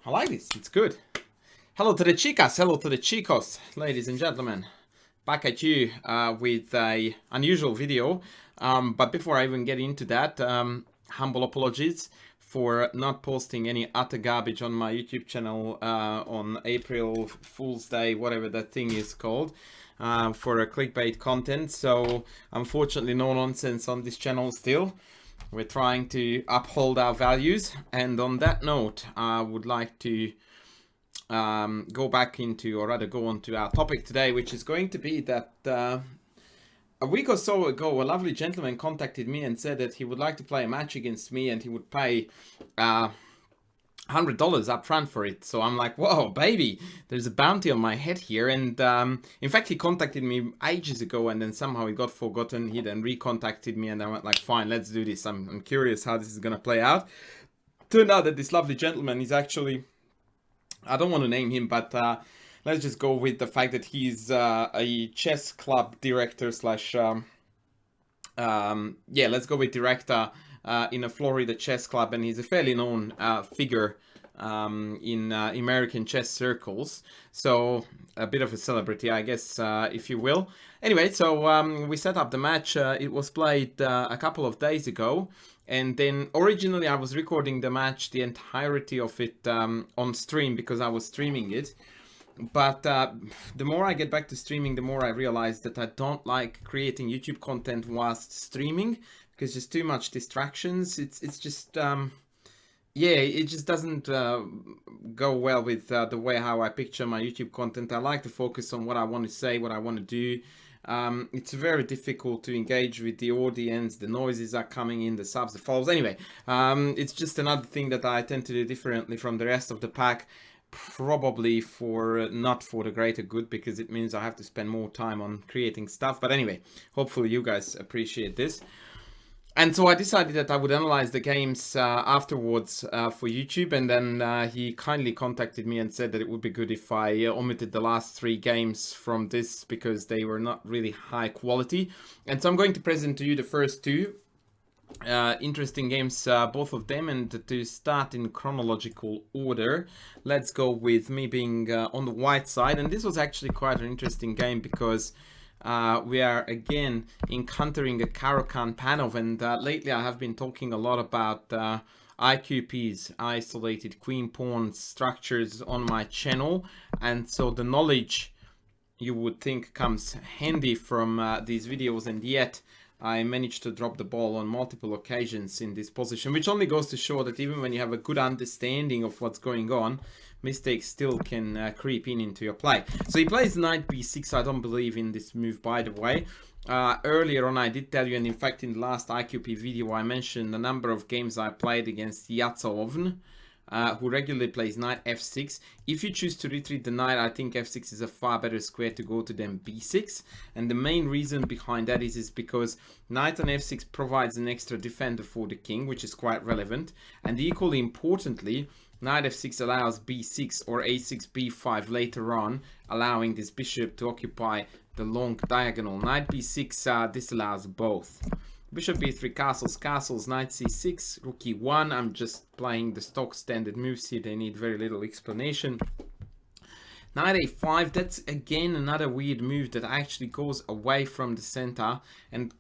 I like this. It's good. Hello to the chicas. Hello to the chicos. Ladies and gentlemen. Back at you with a unusual video. But before I even get into that, humble apologies for not posting any utter garbage on my YouTube channel on April Fool's Day, whatever that thing is called, for a clickbait content. So unfortunately, no nonsense on this channel still. We're trying to uphold our values. And on that note, I would like to go back into, or rather go on to our topic today, which is going to be that a week or so ago, a lovely gentleman contacted me and said that he would like to play a match against me and he would pay $100 up front for it. So I'm like, whoa, baby, there's a bounty on my head here. And in fact, he contacted me ages ago and then somehow it got forgotten. He then recontacted me and I went like, fine, let's do this. I'm curious how this is going to play out. Turned out that this lovely gentleman is actually, I don't want to name him, but let's just go with the fact that he's a chess club director slash, let's go with director in a Florida chess club, and he's a fairly known figure in American chess circles. So a bit of a celebrity, I guess, if you will. Anyway, so we set up the match. It was played a couple of days ago. And then originally I was recording the match, the entirety of it on stream because I was streaming it. But the more I get back to streaming, the more I realize that I don't like creating YouTube content whilst streaming because there's too much distractions. It's just, yeah, it just doesn't go well with the way how I picture my YouTube content. I like to focus on what I want to say, what I want to do. It's very difficult to engage with the audience. The noises are coming in, the subs, the follows. Anyway, it's just another thing that I tend to do differently from the rest of the pack. Probably for not for the greater good, because it means I have to spend more time on creating stuff. But anyway, hopefully you guys appreciate this. And so I decided that I would analyze the games afterwards for YouTube, and then he kindly contacted me and said that it would be good if I omitted the last 3 games from this because they were not really high quality. And so I'm going to present to you the first 2 interesting games, both of them, and to start in chronological order, let's go with me being on the white side. And this was actually quite an interesting game because we are again encountering a Caro-Kann Panov, and lately I have been talking a lot about IQPs, isolated queen pawn structures, on my channel, and so the knowledge you would think comes handy from these videos, and yet I managed to drop the ball on multiple occasions in this position, which only goes to show that even when you have a good understanding of what's going on, mistakes still can creep into your play. So he plays knight b6. I don't believe in this move, by the way. Earlier on I did tell you, and in fact in the last IQP video I mentioned the number of games I played against Yatsovn, who regularly plays knight f6. If you choose to retreat the knight, I think f6 is a far better square to go to than b6. And the main reason behind that is because knight on f6 provides an extra defender for the king, which is quite relevant. And equally importantly, knight f6 allows b6 or a6 b5 later on, allowing this bishop to occupy the long diagonal. Knight b6 disallows both. Bishop b3, castles, knight c6, rook e1. I'm just playing the stock standard moves here. They need very little explanation. Knight a5, that's again another weird move that actually goes away from the center and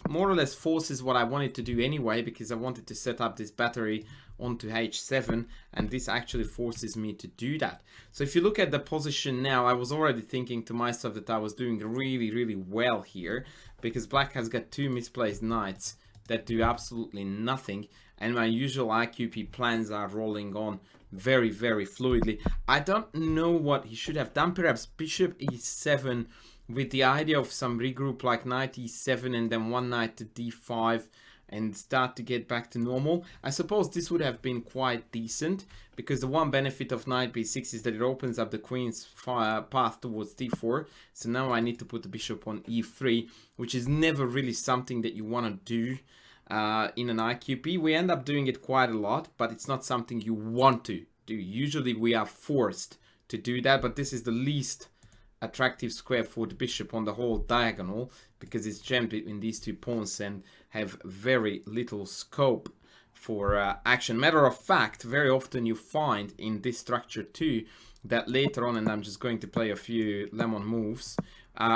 more or less forces what I wanted to do anyway, because I wanted to set up this battery onto h7, and this actually forces me to do that. So if you look at the position now, I was already thinking to myself that I was doing really well here, because black has got 2 misplaced knights that do absolutely nothing, and my usual IQP plans are rolling on very fluidly. I don't know what he should have done. Perhaps bishop e7 with the idea of some regroup like knight e7 and then one knight to d5 and start to get back to normal. I suppose this would have been quite decent, because the one benefit of knight b6 is that it opens up the queen's path towards d4. So now I need to put the bishop on e3, which is never really something that you want to do in an IQP. We end up doing it quite a lot, but it's not something you want to do. Usually we are forced to do that, but this is the least attractive square for the bishop on the whole diagonal, because it's jammed between these 2 pawns and have very little scope action. Matter of fact, very often you find in this structure too that later on, and I'm just going to play a few lemon moves,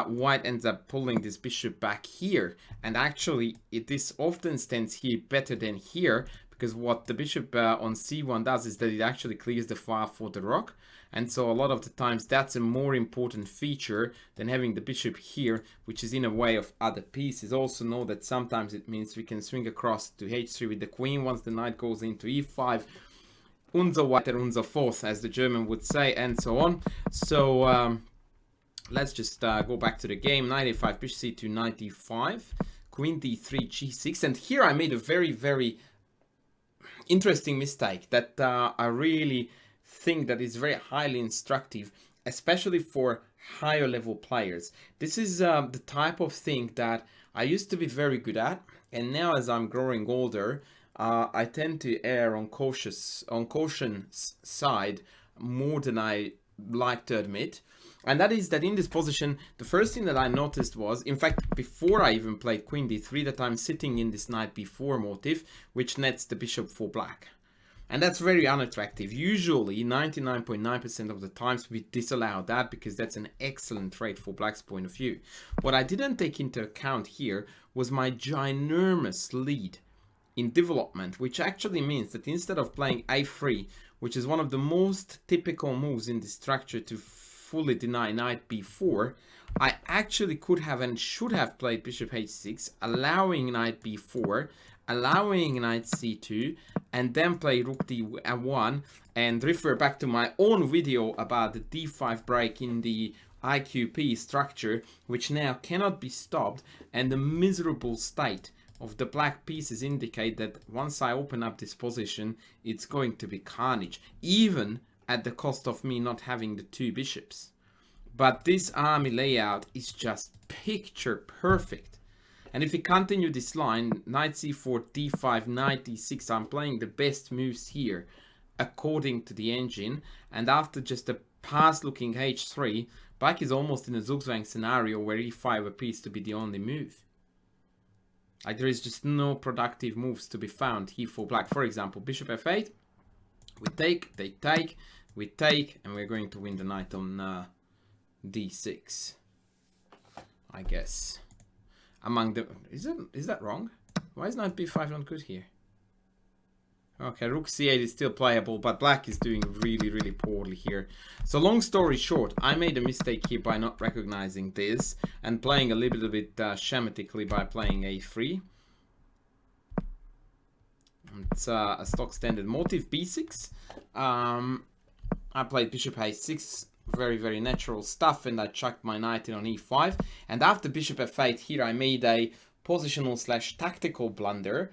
white ends up pulling this bishop back here, and actually this often stands here better than here, because what the bishop on c1 does is that it actually clears the file for the rook. And so a lot of the times that's a more important feature than having the bishop here, which is in a way of other pieces. Also know that sometimes it means we can swing across to h3 with the queen once the knight goes into e5. Unser weiter, unser fort, as the German would say, and so on. So let's just go back to the game. Knight a5, bishop c2, knight d5, queen d3, g6. And here I made a very, very interesting mistake that I really think that is very highly instructive, especially for higher level players. This is the type of thing that I used to be very good at, and now as I'm growing older, I tend to err on caution side more than I like to admit. And that is that in this position, the first thing that I noticed was, in fact, before I even played queen d3, that I'm sitting in this knight b4 motif, which nets the bishop for black. And that's very unattractive. Usually, 99.9% of the times we disallow that because that's an excellent trade for black's point of view. What I didn't take into account here was my ginormous lead in development, which actually means that instead of playing a3, which is one of the most typical moves in this structure to fully deny knight b4, I actually could have and should have played bishop h6, allowing knight b4, allowing knight c2, and then play rook d1, and refer back to my own video about the d5 break in the IQP structure, which now cannot be stopped, and the miserable state of the black pieces indicate that once I open up this position, it's going to be carnage, even at the cost of me not having the two bishops. But this army layout is just picture perfect. And if we continue this line, knight c4, d5, knight d6, I'm playing the best moves here according to the engine. And after just a pass looking h3, black is almost in a zugzwang scenario where e5 appears to be the only move. Like there is just no productive moves to be found here for black. For example, bishop f8, we take, they take, we take, and we're going to win the knight on d6, I guess. Among the... Is that wrong? Why is knight b5 not good here? Okay, rook c8 is still playable, but black is doing really, really poorly here. So long story short, I made a mistake here by not recognizing this and playing a little bit schematically by playing a3. It's a stock standard motif, b6. I played bishop a6, very, very natural stuff, and I chucked my knight in on e5. And after bishop f8 here, I made a positional / tactical blunder.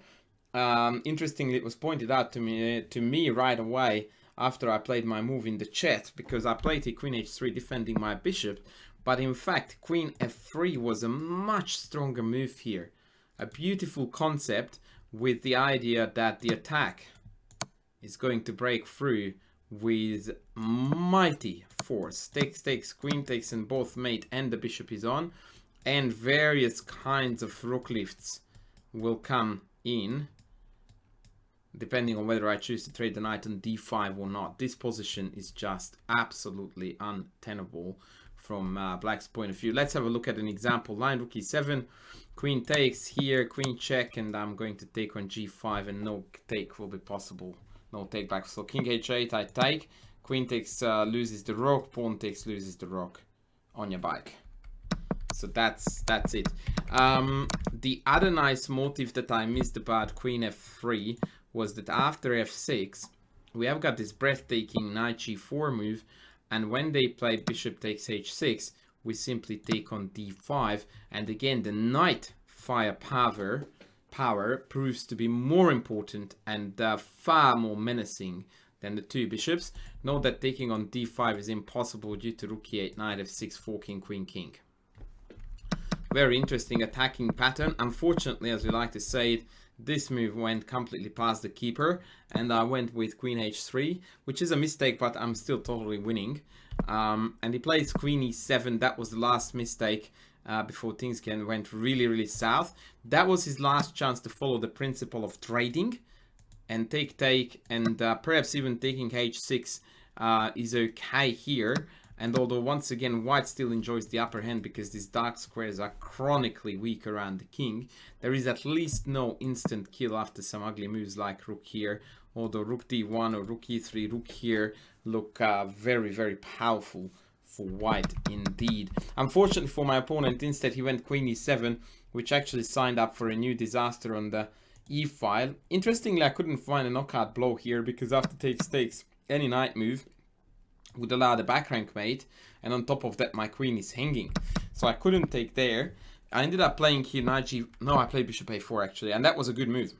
Interestingly, it was pointed out to me right away after I played my move in the chat, because I played a queen h3 defending my bishop, but in fact queen f3 was a much stronger move here. A beautiful concept with the idea that the attack is going to break through with mighty force. Takes, queen takes, and both mate and the bishop is on, and various kinds of rook lifts will come in depending on whether I choose to trade the knight on d5 or not. This position is just absolutely untenable from black's point of view. Let's have a look at an example. Line rook e7, queen takes here, queen check, and I'm going to take on g5, and no take will be possible. No take back. So king h8, I take, queen takes, loses the rook, pawn takes, loses the rook on your bike. So that's it. The other nice motive that I missed about queen f3 was that after f6, we have got this breathtaking knight g4 move, and when they play bishop takes h6, we simply take on d5, and again the knight firepower proves to be more important and far more menacing than the two bishops. Note that taking on d5 is impossible due to rook e8, knight f6, forking queen king. Very interesting attacking pattern. Unfortunately, as we like to say it, this move went completely past the keeper, and I went with queen h3, which is a mistake, but I'm still totally winning. And he plays queen e7. That was the last mistake before things went really, really south. That was his last chance to follow the principle of trading and take, and perhaps even taking h6 is okay here. And although once again white still enjoys the upper hand because these dark squares are chronically weak around the king, there is at least no instant kill after some ugly moves like rook here, although rook d1 or rook e3, rook here look very, very powerful for white indeed. Unfortunately for my opponent, instead he went queen e7, which actually signed up for a new disaster on the e file. Interestingly, I couldn't find a knockout blow here because after takes, any knight move would allow the back rank mate, and on top of that my queen is hanging, so I couldn't take there. I ended up playing here knight g. No, I played bishop a4 actually, and that was a good move.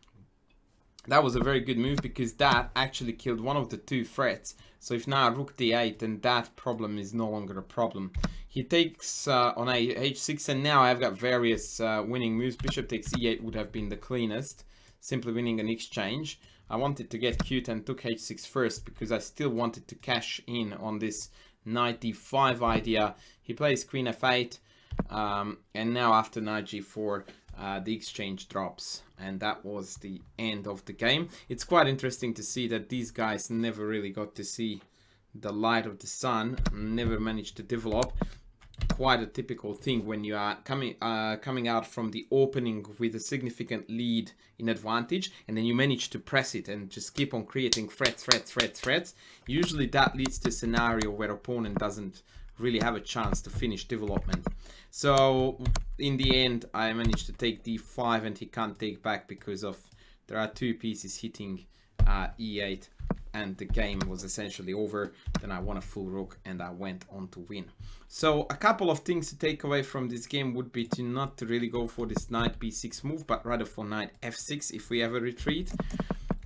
That was a very good move because that actually killed one of the two threats. So if now rook d8, then that problem is no longer a problem. He takes on h6, and now I've got various winning moves. Bishop takes e8 would have been the cleanest, simply winning an exchange. I wanted to get cute and took h6 first because I still wanted to cash in on this knight d5 idea. He plays queen f8, and now after knight g4, the exchange drops, and that was the end of the game. It's quite interesting to see that these guys never really got to see the light of the sun, never managed to develop. Quite a typical thing when you are coming out from the opening with a significant lead in advantage, and then you manage to press it and just keep on creating threats. Usually that leads to a scenario where opponent doesn't really have a chance to finish development. So in the end I managed to take d5, and he can't take back because of there are two pieces hitting e8, and the game was essentially over. Then I won a full rook and I went on to win. So a couple of things to take away from this game would be to not to really go for this knight b6 move, but rather for knight f6 if we ever retreat.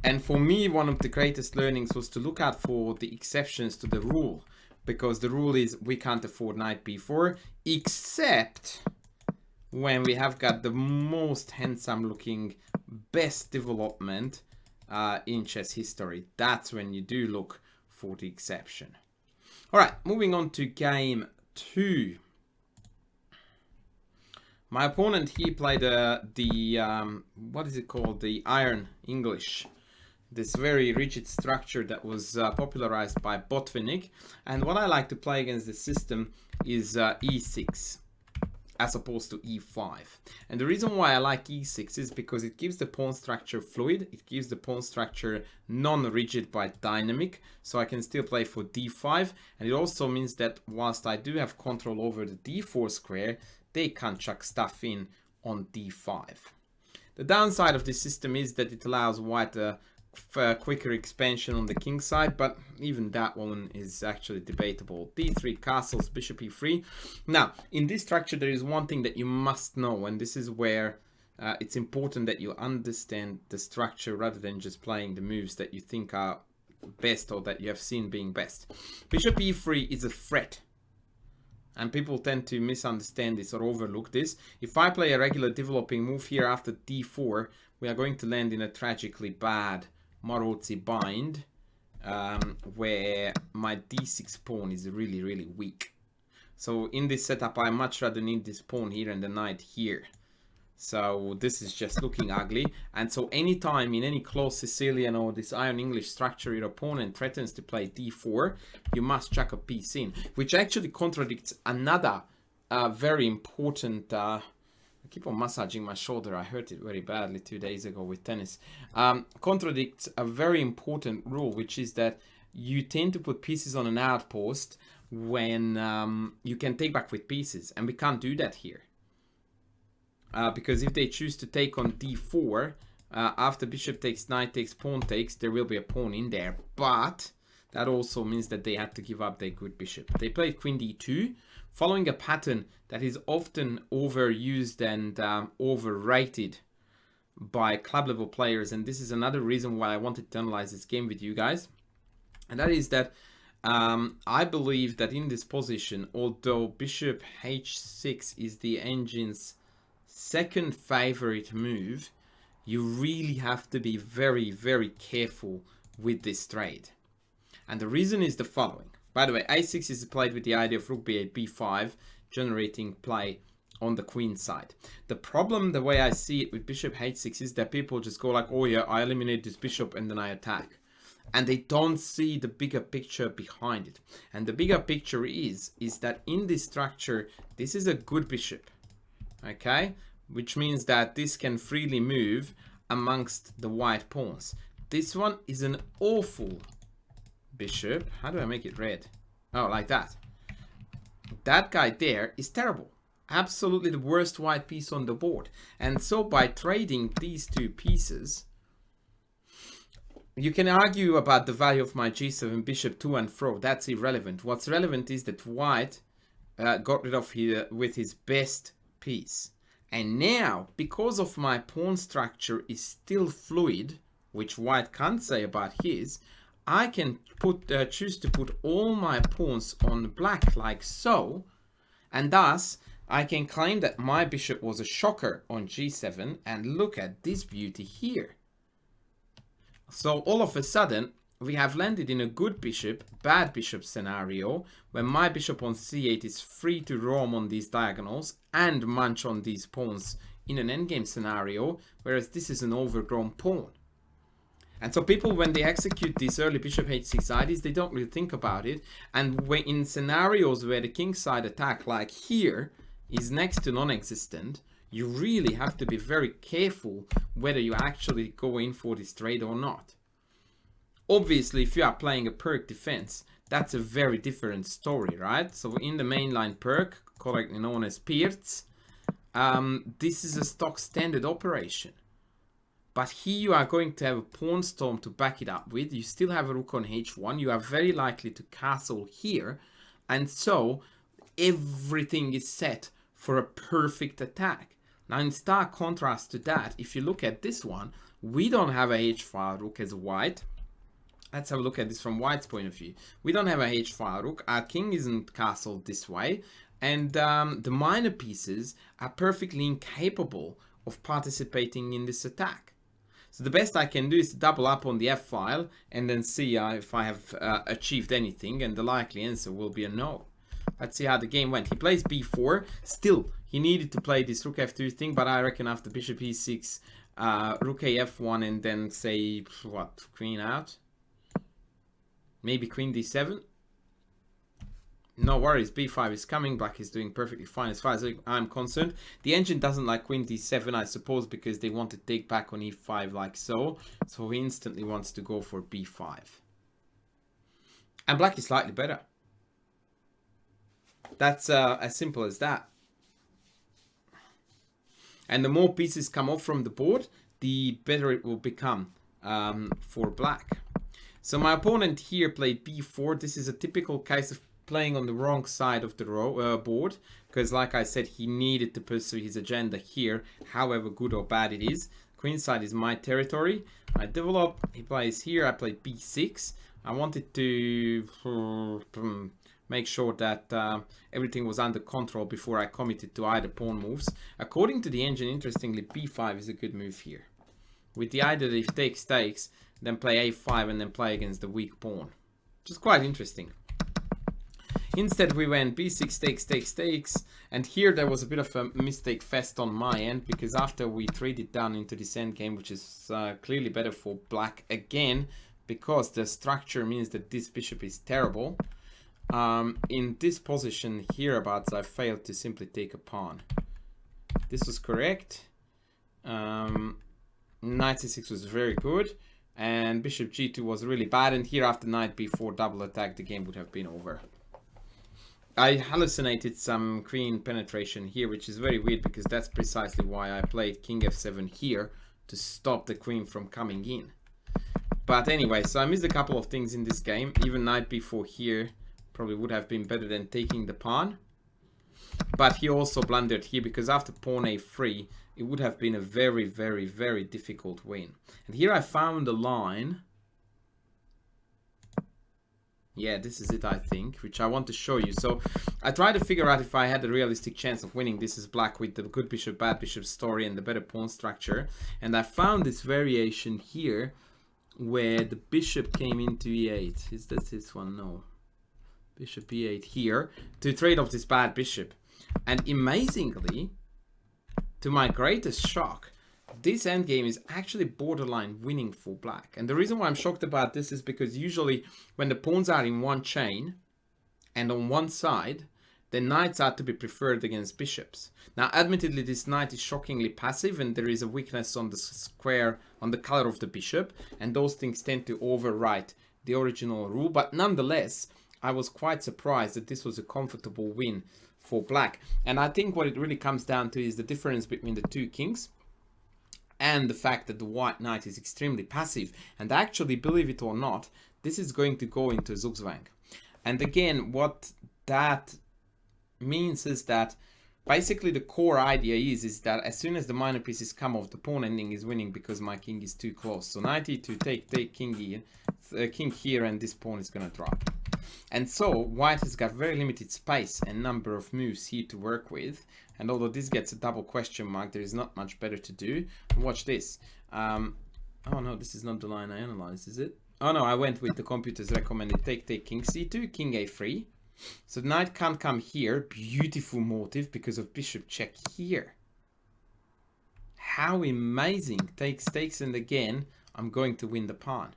And for me, one of the greatest learnings was to look out for the exceptions to the rule, because the rule is we can't afford knight b4 except when we have got the most handsome looking best development in chess history. That's when you do look for the exception. All right, moving on to game 2. My opponent, he played what is it called, the iron English, this very rigid structure that was popularized by Botvinnik. And what I like to play against this system is e6 as opposed to e5. And the reason why I like e6 is because it gives the pawn structure fluid, it gives the pawn structure non-rigid but dynamic, so I can still play for d5, and it also means that whilst I do have control over the d4 square, they can't chuck stuff in on d5. The downside of this system is that it allows white a quicker expansion on the king side, but even that one is actually debatable. d3 castles, bishop e3. Now in this structure there is one thing that you must know, and this is where it's important that you understand the structure rather than just playing the moves that you think are best or that you have seen being best. Bishop e3 is a threat, and people tend to misunderstand this or overlook this. If I play a regular developing move here after d4, we are going to land in a tragically bad Maroczy bind, where my d6 pawn is really, really weak. So in this setup, I much rather need this pawn here and the knight here. So this is just looking ugly. And so anytime in any close Sicilian or this iron English structure your opponent threatens to play d4, you must chuck a piece in, which actually contradicts another very important I keep on massaging my shoulder. I hurt it very badly 2 days ago with tennis. Contradicts a very important rule, which is that you tend to put pieces on an outpost when you can take back with pieces, and we can't do that here. Because if they choose to take on d4, after bishop takes, knight takes, pawn takes, there will be a pawn in there. But that also means that they had to give up their good bishop. They played queen d2, following a pattern that is often overused and overrated by club level players. And this is another reason why I wanted to analyze this game with you guys. And that is that I believe that in this position, although bishop h6 is the engine's second favorite move, you really have to be very, very careful with this trade. And the reason is the following. By the way, a6 is played with the idea of rook b8, b5, generating play on the queen side. The problem, the way I see it with bishop h6, is that people just go like, oh yeah, I eliminate this bishop and then I attack. And they don't see the bigger picture behind it. And the bigger picture is that in this structure, this is a good bishop, okay? Which means that this can freely move amongst the white pawns. This one is an awful bishop. How do I make it red? Oh, like that. That guy there is terrible. Absolutely the worst white piece on the board. And so by trading these two pieces, you can argue about the value of my g7 bishop to and fro. That's irrelevant. What's relevant is that white got rid of with his best piece. And now, because of my pawn structure is still fluid, which white can't say about his, I can choose to put all my pawns on black like so, and thus I can claim that my bishop was a shocker on g7, and look at this beauty here. So all of a sudden, we have landed in a good bishop, bad bishop scenario, where my bishop on c8 is free to roam on these diagonals and munch on these pawns in an endgame scenario, whereas this is an overgrown pawn. And so people, when they execute these early bishop h6 ideas, they don't really think about it. And when in scenarios where the kingside attack, like here, is next to non-existent, you really have to be very careful whether you actually go in for this trade or not. Obviously, if you are playing a perk defense, that's a very different story, right? So in the mainline perk, correctly known as Pirts, this is a stock standard operation. But here you are going to have a pawn storm to back it up with. You still have a rook on h1. You are very likely to castle here. And so everything is set for a perfect attack. Now in stark contrast to that, if you look at this one, we don't have a h5 rook as white. Let's have a look at this from white's point of view. We don't have a h5 rook. Our king isn't castled this way. And the minor pieces are perfectly incapable of participating in this attack. So the best I can do is to double up on the f file and then see if I have achieved anything, and the likely answer will be a no. Let's see how the game went. He plays b4. Still, he needed to play this rook f2 thing, but I reckon after bishop e6, rook a f1, and then say, what, queen out? Maybe queen d7? No worries, b5 is coming. Black is doing perfectly fine as far as I'm concerned. The engine doesn't like queen d7, I suppose, because they want to take back on e5 like so. So he instantly wants to go for b5. And black is slightly better. That's as simple as that. And the more pieces come off from the board, the better it will become for black. So my opponent here played b4. This is a typical case of playing on the wrong side of the board, because like I said, he needed to pursue his agenda here, however good or bad it is. Queen side is my territory. I develop, he plays here, I played b6. I wanted to make sure that everything was under control before I committed to either pawn moves. According to the engine, interestingly, b5 is a good move here. With the idea that if takes, then play a5 and then play against the weak pawn. Which is quite interesting. Instead, we went b6 takes, and here there was a bit of a mistake fest on my end, because after we traded down into this endgame, which is clearly better for black again, because the structure means that this bishop is terrible. In this position hereabouts, I failed to simply take a pawn. This was correct. Knight c6 was very good, and bishop g2 was really bad, and here after knight b4 double attack, the game would have been over. I hallucinated some queen penetration here, which is very weird, because that's precisely why I played king f7 here, to stop the queen from coming in. But anyway, so I missed a couple of things in this game. Even knight b4 here probably would have been better than taking the pawn. But he also blundered here, because after pawn a3, it would have been a very, very, very difficult win. And here I found a line. Yeah, this is it, I think, which I want to show you. So I tried to figure out if I had a realistic chance of winning. This is black with the good bishop, bad bishop story and the better pawn structure. And I found this variation here where the bishop came into e8. Is that this one? No. Bishop e8 here to trade off this bad bishop. And amazingly, to my greatest shock, this endgame is actually borderline winning for black. And the reason why I'm shocked about this is because usually when the pawns are in one chain and on one side, the knights are to be preferred against bishops. Now, admittedly, this knight is shockingly passive and there is a weakness on the square, on the color of the bishop, and those things tend to overwrite the original rule. But nonetheless, I was quite surprised that this was a comfortable win for black. And I think what it really comes down to is the difference between the two kings and the fact that the white knight is extremely passive. And actually, believe it or not, this is going to go into Zugzwang. And again, what that means is that basically the core idea is that as soon as the minor pieces come off, the pawn ending is winning because my king is too close. So knight e2, take king here, and this pawn is going to drop. And so white has got very limited space and number of moves here to work with. And although this gets a double question mark, there is not much better to do. Watch this. Oh no, this is not the line I analyzed, is it? Oh no, I went with the computer's recommended take king c2, king a3. So the knight can't come here. Beautiful motive because of bishop check here. How amazing. Takes, and again, I'm going to win the pawn.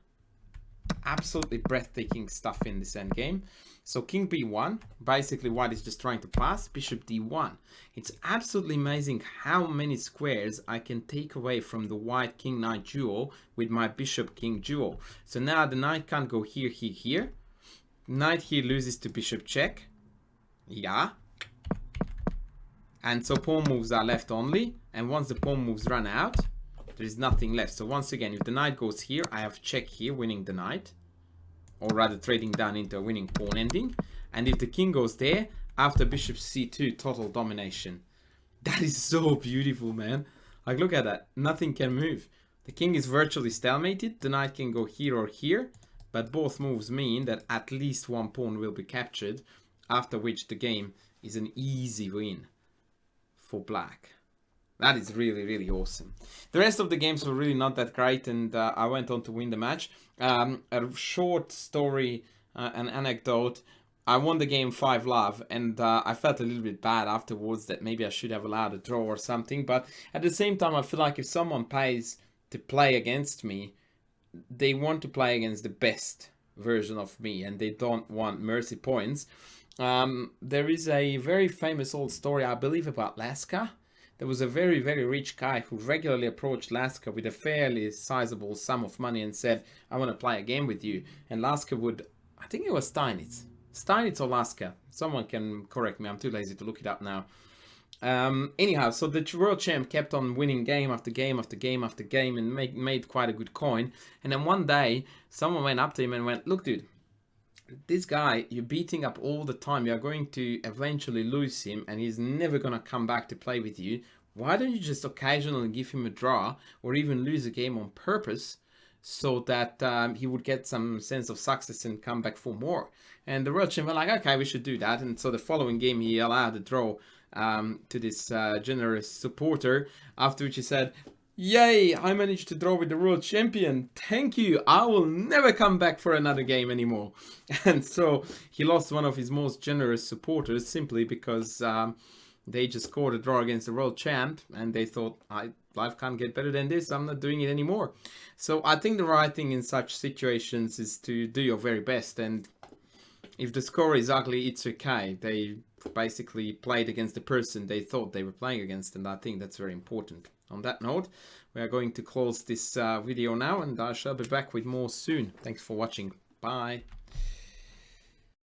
Absolutely breathtaking stuff in this endgame. So king b1, basically white is just trying to pass, bishop d1. It's absolutely amazing how many squares I can take away from the white king-knight duo with my bishop-king duo. So now the knight can't go here, here. Knight here loses to bishop check. Yeah. And so pawn moves are left only. And once the pawn moves run out, there is nothing left. So once again, if the knight goes here, I have check here, winning the knight. Or rather trading down into a winning pawn ending. And if the king goes there, after bishop c2, total domination. That is so beautiful, man. Like, look at that. Nothing can move. The king is virtually stalemated. The knight can go here or here. But both moves mean that at least one pawn will be captured, after which the game is an easy win for black. That is really, really awesome. The rest of the games were really not that great, and I went on to win the match. A short story, an anecdote. I won the game 5-love, and I felt a little bit bad afterwards that maybe I should have allowed a draw or something. But at the same time, I feel like if someone pays to play against me, they want to play against the best version of me and they don't want mercy points. There is a very famous old story, I believe, about Laska. There was a very, very rich guy who regularly approached Laska with a fairly sizable sum of money and said, I want to play a game with you. And Laska would, I think it was Steinitz or Laska. Someone can correct me, I'm too lazy to look it up now. Anyhow, so the world champ kept on winning game after game after game after game and made quite a good coin. And then one day, someone went up to him and went, look, dude, this guy, you're beating up all the time. You're going to eventually lose him and he's never going to come back to play with you. Why don't you just occasionally give him a draw or even lose a game on purpose so that he would get some sense of success and come back for more? And the world champ were like, okay, we should do that. And so the following game, he allowed a draw to this generous supporter, after which he said, yay, I managed to draw with the world champion, thank you, I will never come back for another game anymore. And so he lost one of his most generous supporters simply because they just scored a draw against the world champ and they thought, life can't get better than this, I'm not doing it anymore. So I think the right thing in such situations is to do your very best, and if the score is ugly, it's okay. They basically played against the person they thought they were playing against, and I think that's very important. On that note, we are going to close this video now, and I shall be back with more soon. Thanks for watching. Bye.